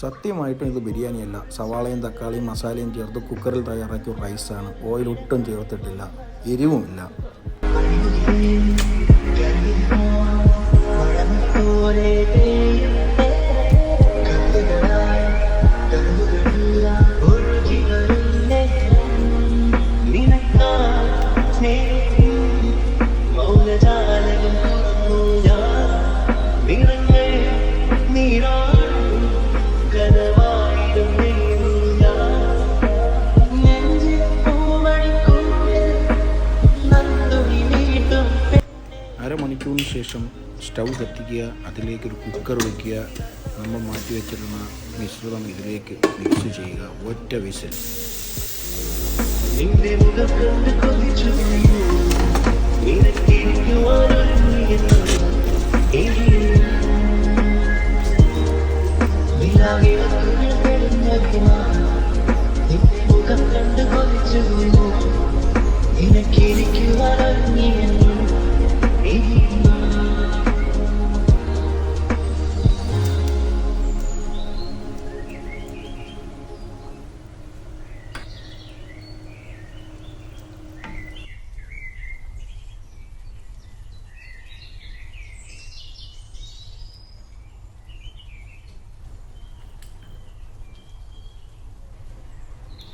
സത്യമായിട്ടും ഇത് ബിരിയാണിയല്ല. സവാളയും തക്കാളിയും മസാലയും ചേർത്ത് കുക്കറിൽ തയ്യാറാക്കിയ റൈസാണ്. ഓയിൽ ഒട്ടും ചേർത്തിട്ടില്ല, എരിവുമില്ല. അരമണിക്കൂറിന് ശേഷം സ്റ്റൗ കത്തിക്കുക, അതിലേക്കൊരു കുക്കർ വയ്ക്കുക, നമ്മൾ മാറ്റി വെച്ചിരുന്ന മിശ്രിതം ഇതിലേക്ക് മിക്സ് ചെയ്യുക. ഒറ്റ വിസിൽ.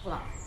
Wow.